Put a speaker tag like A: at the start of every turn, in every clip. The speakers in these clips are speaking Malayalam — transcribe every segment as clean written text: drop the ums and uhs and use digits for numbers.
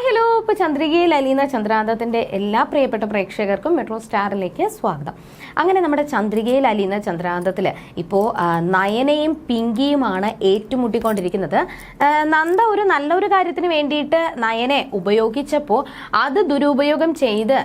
A: Hi hello. ഇപ്പോൾ ചന്ദ്രികയിൽ അലീന ചന്ദ്രാന്തത്തിൻ്റെ എല്ലാ പ്രിയപ്പെട്ട പ്രേക്ഷകർക്കും മെട്രോ സ്റ്റാറിലേക്ക് സ്വാഗതം. അങ്ങനെ നമ്മുടെ ചന്ദ്രികയിൽ അലീന ചന്ദ്രാന്തത്തിൽ ഇപ്പോൾ നയനയും പിങ്കിയുമാണ് ഏറ്റുമുട്ടിക്കൊണ്ടിരിക്കുന്നത്. നന്ദ ഒരു നല്ലൊരു കാര്യത്തിന് വേണ്ടിയിട്ട് നയനെ ഉപയോഗിച്ചപ്പോൾ അത് ദുരുപയോഗം ചെയ്ത്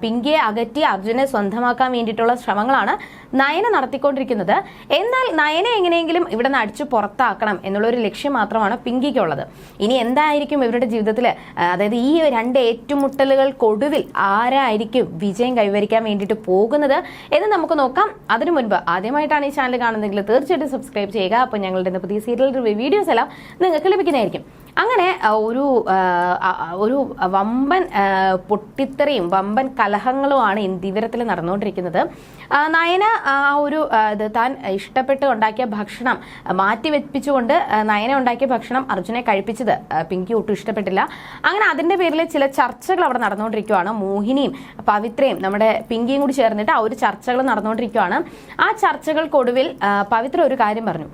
A: പിങ്കിയെ അകറ്റി അർജുനെ സ്വന്തമാക്കാൻ വേണ്ടിയിട്ടുള്ള ശ്രമങ്ങളാണ് നയന നടത്തിക്കൊണ്ടിരിക്കുന്നത്. എന്നാൽ നയനെ എങ്ങനെയെങ്കിലും ഇവിടെ നിന്ന് അടിച്ചു പുറത്താക്കണം എന്നുള്ളൊരു ലക്ഷ്യം മാത്രമാണ് പിങ്കിക്കുള്ളത്. ഇനി എന്തായിരിക്കും ഇവരുടെ ജീവിതത്തിൽ, അതായത് ഈ രണ്ട് ഏറ്റുമുട്ടലുകൾക്കൊടുവിൽ ആരായിരിക്കും വിജയം കൈവരിക്കാൻ വേണ്ടിയിട്ട് പോകുന്നത് എന്ന് നമുക്ക് നോക്കാം. അതിനു മുൻപ് ആദ്യമായിട്ടാണ് ഈ ചാനൽ കാണുന്നതെങ്കിൽ തീർച്ചയായിട്ടും സബ്സ്ക്രൈബ് ചെയ്യുക. അപ്പോൾ ഞങ്ങളുടെ പുതിയ സീരിയൽ റിവ്യൂ വീഡിയോസ് എല്ലാം നിങ്ങൾക്ക് ലഭിക്കുന്നതായിരിക്കും. അങ്ങനെ ഒരു വമ്പൻ പൊട്ടിത്തെറിയും വമ്പൻ കലഹങ്ങളുമാണ് ഇന്ദിവരത്തിൽ നടന്നുകൊണ്ടിരിക്കുന്നത്. നയന താൻ ഇഷ്ടപ്പെട്ട് ഉണ്ടാക്കിയ ഭക്ഷണം മാറ്റിവെപ്പിച്ചുകൊണ്ട് നയന ഉണ്ടാക്കിയ ഭക്ഷണം അർജുനെ കഴിപ്പിച്ചത് പിങ്കി ഒട്ടും ഇഷ്ടപ്പെട്ടില്ല. അങ്ങനെ അതിന്റെ പേരിൽ ചില ചർച്ചകൾ അവിടെ നടന്നുകൊണ്ടിരിക്കുകയാണ്. മോഹിനിയും പവിത്രയും നമ്മുടെ പിങ്കിയും കൂടി ചേർന്നിട്ട് ആ ഒരു ചർച്ചകൾ നടന്നുകൊണ്ടിരിക്കുകയാണ്. ആ ചർച്ചകൾക്കൊടുവിൽ പവിത്ര ഒരു കാര്യം പറഞ്ഞു.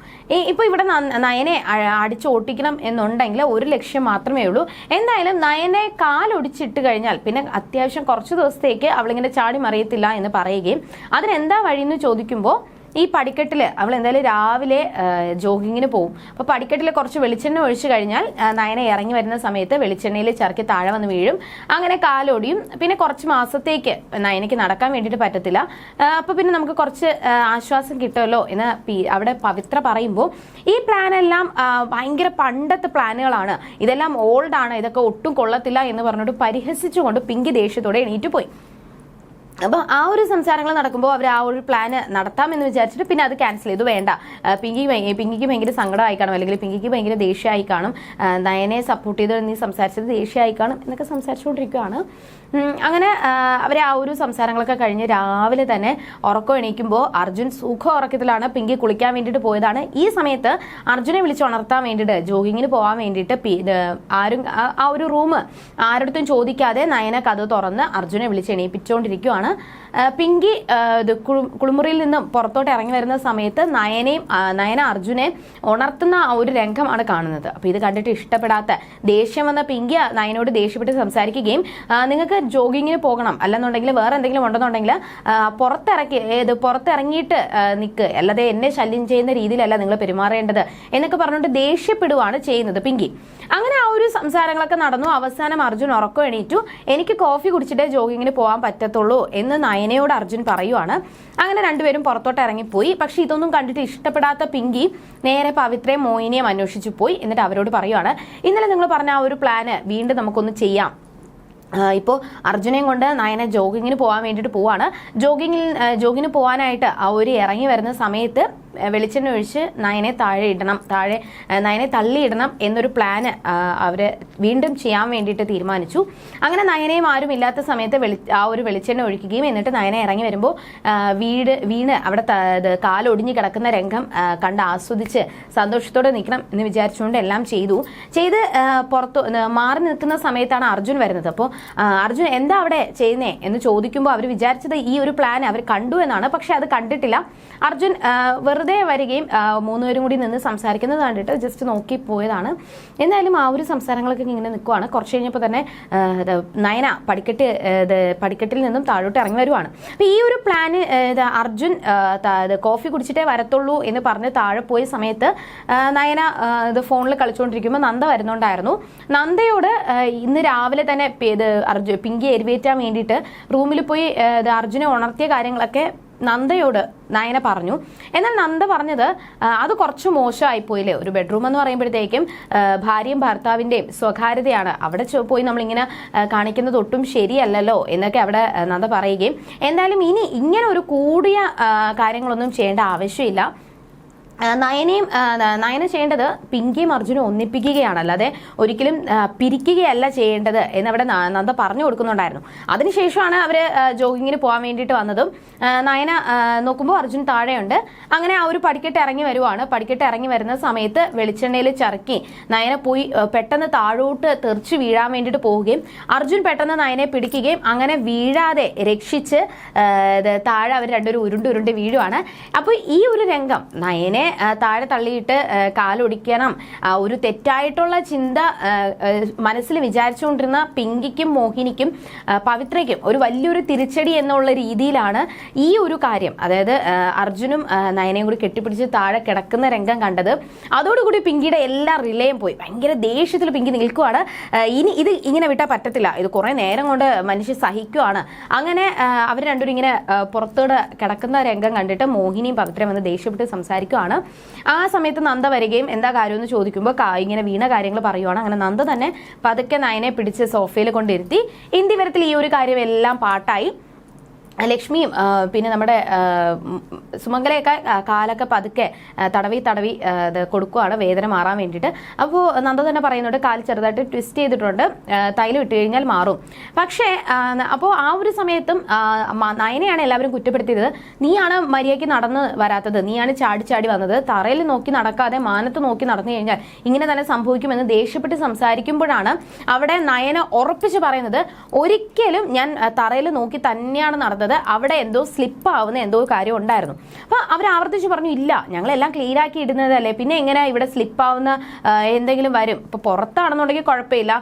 A: ഇപ്പൊ ഇവിടെ നയനെ അടിച്ചോട്ടിക്കണം എന്നുണ്ടെങ്കിൽ ഒരു ലക്ഷ്യം മാത്രമേ ഉള്ളൂ. എന്തായാലും നയനെ കാലൊടിച്ചിട്ട് കഴിഞ്ഞാൽ പിന്നെ അത്യാവശ്യം കുറച്ച് ദിവസത്തേക്ക് അവളിങ്ങനെ ചാടി മറിയത്തില്ല എന്ന് പറയുകയും അതിനെന്താ വഴിയെന്ന് ചോദിക്കുമ്പോൾ ഈ പടിക്കെട്ടിൽ അവൾ എന്തായാലും രാവിലെ ജോഗിങ്ങിന് പോകും. അപ്പോൾ പടിക്കെട്ടിൽ കുറച്ച് വെളിച്ചെണ്ണ ഒഴിച്ചു കഴിഞ്ഞാൽ നയന ഇറങ്ങി വരുന്ന സമയത്ത് വെളിച്ചെണ്ണയിൽ ചറുക്കി താഴെ വന്ന് വീഴും. അങ്ങനെ കാലൊടിയും. പിന്നെ കുറച്ച് മാസത്തേക്ക് നയനയ്ക്ക് നടക്കാൻ വേണ്ടിയിട്ട് പറ്റത്തില്ല. അപ്പോൾ പിന്നെ നമുക്ക് കുറച്ച് ആശ്വാസം കിട്ടുമല്ലോ എന്ന് അവിടെ പവിത്ര പറയുമ്പോൾ ഈ പ്ലാനെല്ലാം ഭയങ്കര പണ്ടത്തെ പ്ലാനുകളാണ്, ഇതെല്ലാം ഓൾഡാണ്, ഇതൊക്കെ ഒട്ടും കൊള്ളത്തില്ല എന്ന് പറഞ്ഞിട്ട് പരിഹസിച്ചുകൊണ്ട് പിങ്കി ദേഷ്യത്തോടെ എണീറ്റ് പോയി. അപ്പോൾ ആ ഒരു സംസാരങ്ങൾ നടക്കുമ്പോൾ അവർ ആ ഒരു പ്ലാന് നടത്താമെന്ന് വിചാരിച്ചിട്ട് പിന്നെ അത് ക്യാൻസൽ ചെയ്തു. വേണ്ട, പിങ്കിക്ക് ഭയങ്കര സങ്കടമായി കാണും, അല്ലെങ്കിൽ പിങ്കിക്ക് ഭയങ്കര ദേഷ്യമായി കാണും, നയനെ സപ്പോർട്ട് ചെയ്ത് നീ സംസാരിച്ചത് ദേഷ്യമായി കാണും എന്നൊക്കെ സംസാരിച്ചുകൊണ്ടിരിക്കുകയാണ്. അങ്ങനെ അവർ ആ ഒരു സംസാരങ്ങളൊക്കെ കഴിഞ്ഞ് രാവിലെ തന്നെ ഉറക്കം എണീക്കുമ്പോൾ അർജുൻ സുഖം ഉറക്കത്തിലാണ്. പിങ്കി കുളിക്കാൻ വേണ്ടിയിട്ട് പോയതാണ്. ഈ സമയത്ത് അർജുനെ വിളിച്ചുണർത്താൻ വേണ്ടിയിട്ട് ജോഗിങ്ങിന് പോകാൻ വേണ്ടിയിട്ട് ആരും ആ ഒരു റൂം ആരുടെ ചോദിക്കാതെ നയന കഥ തുറന്ന് അർജുനെ വിളിച്ച് എണീപ്പിച്ചുകൊണ്ടിരിക്കുകയാണ്. പിങ്കി കുളിമുറിയിൽ നിന്നും പുറത്തോട്ട് ഇറങ്ങി വരുന്ന സമയത്ത് നയന അർജുനെ ഉണർത്തുന്ന ആ ഒരു രംഗമാണ് കാണുന്നത്. അപ്പൊ ഇത് കണ്ടിട്ട് ഇഷ്ടപ്പെടാത്ത ദേഷ്യം വന്ന പിങ്കി നയനോട് ദേഷ്യപ്പെട്ട് സംസാരിക്കുകയും നിങ്ങൾക്ക് ജോഗിങ്ങിന് പോകണം, അല്ലെന്നുണ്ടെങ്കിൽ വേറെ എന്തെങ്കിലും ഉണ്ടെന്നുണ്ടെങ്കിൽ പുറത്തിറങ്ങിയിട്ട് നിൽക്ക്, അല്ലാതെ എന്നെ ശല്യം ചെയ്യുന്ന രീതിയിലല്ല നിങ്ങൾ പെരുമാറേണ്ടത് എന്നൊക്കെ പറഞ്ഞുകൊണ്ട് ദേഷ്യപ്പെടുവാണ് ചെയ്യുന്നത് പിങ്കി. അങ്ങനെ ആ ഒരു സംസാരങ്ങളൊക്കെ നടന്നു. അവസാനം അർജുൻ ഉറക്കം എണീറ്റു. എനിക്ക് കോഫി കുടിച്ചിട്ടേ ജോഗിങ്ങിന് പോകാൻ പറ്റത്തുള്ളൂ എന്ന് നയനയോട് അർജുൻ പറയുവാണ്. അങ്ങനെ രണ്ടുപേരും പുറത്തോട്ട് ഇറങ്ങിപ്പോയി. പക്ഷെ ഇതൊന്നും കണ്ടിട്ട് ഇഷ്ടപ്പെടാത്ത പിങ്കി നേരെ പവിത്രയും മോഹിനിയും അന്വേഷിച്ചു പോയി. എന്നിട്ട് അവരോട് പറയുവാണ്, ഇന്നലെ നിങ്ങൾ പറഞ്ഞ ആ ഒരു പ്ലാന് വീണ്ടും നമുക്കൊന്ന് ചെയ്യാം. ഇപ്പോൾ അർജുനെയും കൊണ്ട് നയന ജോഗിങ്ങിന് പോകാൻ വേണ്ടിയിട്ട് പോവാണ്. ജോഗിങ്ങിന് പോകാനായിട്ട് ആ ഒരു ഇറങ്ങി വരുന്ന സമയത്ത് വെളിച്ചെണ്ണ ഒഴിച്ച് നയനെ നയനെ തള്ളിയിടണം എന്നൊരു പ്ലാന് അവര് വീണ്ടും ചെയ്യാൻ വേണ്ടിയിട്ട് തീരുമാനിച്ചു. അങ്ങനെ ആരും ഇല്ലാത്ത സമയത്ത് ആ ഒരു വെളിച്ചെണ്ണ ഒഴിക്കുകയും എന്നിട്ട് നയനെ ഇറങ്ങി വരുമ്പോൾ വീണ് അവിടെ കാലൊടിഞ്ഞ് കിടക്കുന്ന രംഗം കണ്ട് ആസ്വദിച്ച് സന്തോഷത്തോടെ നിൽക്കണം എന്ന് വിചാരിച്ചുകൊണ്ട് എല്ലാം ചെയ്ത് പുറത്തു മാറി നിൽക്കുന്ന സമയത്താണ് അർജുൻ വരുന്നത്. അപ്പോൾ അർജുൻ എന്താ അവിടെ ചെയ്യുന്നേ എന്ന് ചോദിക്കുമ്പോൾ അവർ വിചാരിച്ചത് ഈ ഒരു പ്ലാൻ അവർ കണ്ടു എന്നാണ്. പക്ഷെ അത് കണ്ടിട്ടില്ല. അർജുൻ വെറുതെ വരികയും മൂന്നുപേരും കൂടി നിന്ന് സംസാരിക്കുന്നത് കണ്ടിട്ട് ജസ്റ്റ് നോക്കി പോയതാണ്. എന്തായാലും ആ ഒരു സംസാരങ്ങളൊക്കെ ഇങ്ങനെ നിൽക്കുവാണ്. കുറച്ച് കഴിഞ്ഞപ്പോൾ തന്നെ നയന പടിക്കെട്ടിൽ നിന്നും താഴോട്ട് ഇറങ്ങി വരുവാണ്. അപ്പൊ ഈ ഒരു പ്ലാന് അർജുൻ കോഫി കുടിച്ചിട്ടേ വരത്തുള്ളൂ എന്ന് പറഞ്ഞ് താഴെ പോയ സമയത്ത് നയന ഫോണിൽ കളിച്ചുകൊണ്ടിരിക്കുമ്പോൾ നന്ദ വരുന്നുണ്ടായിരുന്നു. നന്ദയോട് ഇന്ന് രാവിലെ തന്നെ പിങ്കി എരിവേറ്റാൻ വേണ്ടിയിട്ട് റൂമിൽ പോയി അർജുനെ ഉണർത്തിയ കാര്യങ്ങളൊക്കെ നന്ദയോട് നയന പറഞ്ഞു. എന്നാൽ നന്ദ പറഞ്ഞത് അത് കുറച്ച് മോശമായിപ്പോയില്ലേ, ഒരു ബെഡ്റൂം എന്ന് പറയുമ്പോഴത്തേക്കും ഭാര്യയും ഭർത്താവിൻ്റെയും സ്വകാര്യതയാണ്, അവിടെ പോയി നമ്മളിങ്ങനെ കാണിക്കുന്നത് ഒട്ടും ശരിയല്ലല്ലോ എന്നൊക്കെ അവിടെ നന്ദ പറയുകയും എന്തായാലും ഇനി ഇങ്ങനെ ഒരു കൂടിയ കാര്യങ്ങളൊന്നും ചെയ്യേണ്ട ആവശ്യമില്ല, നയന ചെയ്യേണ്ടത് പിങ്കിയും അർജുനും ഒന്നിപ്പിക്കുകയാണ്, അല്ലാതെ ഒരിക്കലും പിരിക്കുകയല്ല ചെയ്യേണ്ടത് എന്നവിടെ നന്ദ പറഞ്ഞു കൊടുക്കുന്നുണ്ടായിരുന്നു. അതിനുശേഷമാണ് അവര് ജോഗിങ്ങിന് പോകാൻ വേണ്ടിയിട്ട് വന്നതും. നയന നോക്കുമ്പോൾ അർജുൻ താഴെയുണ്ട്. അങ്ങനെ ആ ഒരു പടിക്കെട്ട് ഇറങ്ങി വരുവാണ്. പടിക്കെട്ട് ഇറങ്ങി വരുന്ന സമയത്ത് വെളിച്ചെണ്ണയിൽ ചറുക്കി നയന പോയി പെട്ടെന്ന് താഴോട്ട് തെറിച്ച് വീഴാൻ വേണ്ടിയിട്ട് പോവുകയും അർജുൻ പെട്ടെന്ന് നയനെ പിടിക്കുകയും അങ്ങനെ വീഴാതെ രക്ഷിച്ച് താഴെ അവർ രണ്ടുപേരും ഉരുണ്ട് വീഴുവാണ്. അപ്പോൾ ഈ ഒരു രംഗം നയനെ താഴെ തള്ളിയിട്ട് കാലൊടിക്കണം, ഒരു തെറ്റായിട്ടുള്ള ചിന്ത മനസ്സിൽ വിചാരിച്ചുകൊണ്ടിരുന്ന പിങ്കിക്കും മോഹിനിക്കും പവിത്രയ്ക്കും ഒരു വലിയൊരു തിരിച്ചടി എന്നുള്ള രീതിയിലാണ് ഈ ഒരു കാര്യം. അതായത് അർജുനും നയനയും കൂടി കെട്ടിപ്പിടിച്ച് താഴെ കിടക്കുന്ന രംഗം കണ്ടത്. അതോടുകൂടി പിങ്കിയുടെ എല്ലാ റിലേയും പോയി. ഭയങ്കര ദേഷ്യത്തിൽ പിങ്കി നിൽക്കുവാണ്. ഇനി ഇത് ഇങ്ങനെ വിട്ടാൽ പറ്റത്തില്ല, ഇത് കുറെ നേരം കൊണ്ട് മനുഷ്യ സഹിക്കുവാണ്. അങ്ങനെ അവർ രണ്ടുപേരും ഇങ്ങനെ പുറത്തോട് കിടക്കുന്ന രംഗം കണ്ടിട്ട് മോഹിനിയും പവിത്രയും വന്ന് ദേഷ്യപ്പെട്ട് സംസാരിക്കുവാണ്. ആ സമയത്ത് നന്ദ വരികയും എന്താ കാര്യമെന്ന് ചോദിക്കുമ്പോൾ ഇങ്ങനെ വീണ കാര്യങ്ങൾ പറയുവാണ്. അങ്ങനെ നന്ദ തന്നെ പതുക്കെ നയനെ പിടിച്ച് സോഫയിൽ കൊണ്ടിരുത്തി. ഇന്ത്യവരത്തിൽ ഈ ഒരു കാര്യം എല്ലാം പാട്ടായി. ലക്ഷ്മിയും പിന്നെ നമ്മുടെ സുമംഗലയൊക്കെ കാലൊക്കെ പതുക്കെ തടവി ഇത് കൊടുക്കുകയാണ് വേദന മാറാൻ വേണ്ടിയിട്ട്. അപ്പോൾ നന്ദ തന്നെ പറയുന്നുണ്ട് കാൽ ചെറുതായിട്ട് ട്വിസ്റ്റ് ചെയ്തിട്ടുണ്ട്, തൈലം ഇട്ട് കഴിഞ്ഞാൽ മാറും. പക്ഷേ അപ്പോൾ ആ ഒരു സമയത്തും നയനെയാണ് എല്ലാവരും കുറ്റപ്പെടുത്തിയത്. നീയാണ് മര്യാദയ്ക്ക് നടന്ന് വരാത്തത്, നീയാണ് ചാടി വന്നത്, തറയിൽ നോക്കി നടക്കാതെ മാനത്ത് നോക്കി നടന്നു കഴിഞ്ഞാൽ ഇങ്ങനെ തന്നെ സംഭവിക്കുമെന്ന് ദേഷ്യപ്പെട്ട് സംസാരിക്കുമ്പോഴാണ് അവിടെ നയന ഉറപ്പിച്ച് പറയുന്നത് ഒരിക്കലും ഞാൻ തറയിൽ നോക്കി തന്നെയാണ് നടന്നത്, അവിടെ എന്തോ സ്ലിപ്പ് ആവുന്ന എന്തോ കാര്യം ഉണ്ടായിരുന്നു. അപ്പൊ അവർ ആവർത്തിച്ച് പറഞ്ഞു ഇല്ല ഞങ്ങളെല്ലാം ക്ലീൻ ആക്കി ഇടുന്നതല്ലേ, പിന്നെ എങ്ങനെ ഇവിടെ സ്ലിപ്പ് ആവുന്ന എന്തെങ്കിലും വരും. ഇപ്പൊ പുറത്താണെന്നുണ്ടെങ്കിൽ കുഴപ്പമില്ല,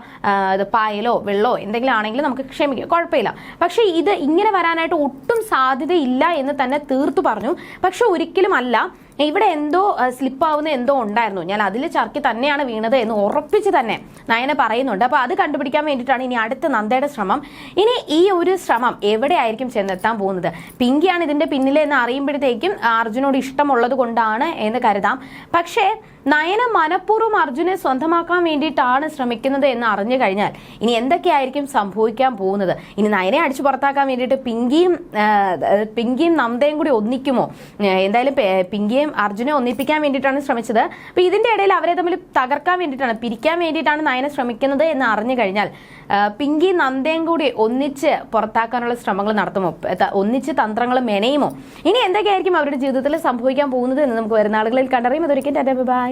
A: പായലോ വെള്ളോ എന്തെങ്കിലും ആണെങ്കിലും നമുക്ക് ക്ഷമിക്കാം, കുഴപ്പമില്ല. പക്ഷെ ഇത് ഇങ്ങനെ വരാനായിട്ട് ഒട്ടും സാധ്യതയില്ല എന്ന് തന്നെ തീർത്തു പറഞ്ഞു. പക്ഷെ ഒരിക്കലും അല്ല, ഇവിടെ എന്തോ സ്ലിപ്പാവുന്ന എന്തോ ഉണ്ടായിരുന്നു, ഞാൻ അതിൽ ചർക്കി തന്നെയാണ് വീണത് എന്ന് ഉറപ്പിച്ച് തന്നെ നയന പറയുന്നുണ്ട്. അപ്പൊ അത് കണ്ടുപിടിക്കാൻ വേണ്ടിയിട്ടാണ് ഇനി അടുത്ത നന്ദയുടെ ശ്രമം. ഇനി ഈ ഒരു ശ്രമം എവിടെയായിരിക്കും ചെന്നെത്താൻ പോകുന്നത്? പിങ്കിയാണ് ഇതിന്റെ പിന്നിലെ എന്ന് അറിയുമ്പോഴത്തേക്കും അർജുനോട് ഇഷ്ടമുള്ളത് കൊണ്ടാണ് എന്ന് കരുതാം. പക്ഷേ നയന മനഃപൂർവ്വം അർജുനെ സ്വന്തമാക്കാൻ വേണ്ടിയിട്ടാണ് ശ്രമിക്കുന്നത് എന്ന് അറിഞ്ഞു കഴിഞ്ഞാൽ ഇനി എന്തൊക്കെയായിരിക്കും സംഭവിക്കാൻ പോകുന്നത്? ഇനി നയനെ അടിച്ചു പുറത്താക്കാൻ വേണ്ടിയിട്ട് പിങ്കിയും നന്ദയും കൂടി ഒന്നിക്കുമോ? എന്തായാലും പിങ്കിയും അർജുനെ ഒന്നിപ്പിക്കാൻ വേണ്ടിയിട്ടാണ് ശ്രമിച്ചത്. അപ്പൊ ഇതിന്റെ ഇടയിൽ അവരെ തമ്മിൽ തകർക്കാൻ വേണ്ടിയിട്ടാണ്, പിരിക്കാൻ വേണ്ടിയിട്ടാണ് നയനെ ശ്രമിക്കുന്നത് എന്ന് അറിഞ്ഞു കഴിഞ്ഞാൽ പിങ്കി നന്ദയും കൂടി ഒന്നിച്ച് പുറത്താക്കാനുള്ള ശ്രമങ്ങൾ നടത്തുമോ? ഒന്നിച്ച് തന്ത്രങ്ങൾ മെനയുമോ? ഇനി എന്തൊക്കെയായിരിക്കും അവരുടെ ജീവിതത്തിൽ സംഭവിക്കാൻ പോകുന്നത് എന്ന് നമുക്ക് വരുന്ന ആളുകളിൽ കണ്ടറിയും. അതൊരിക്കലും ബൈ.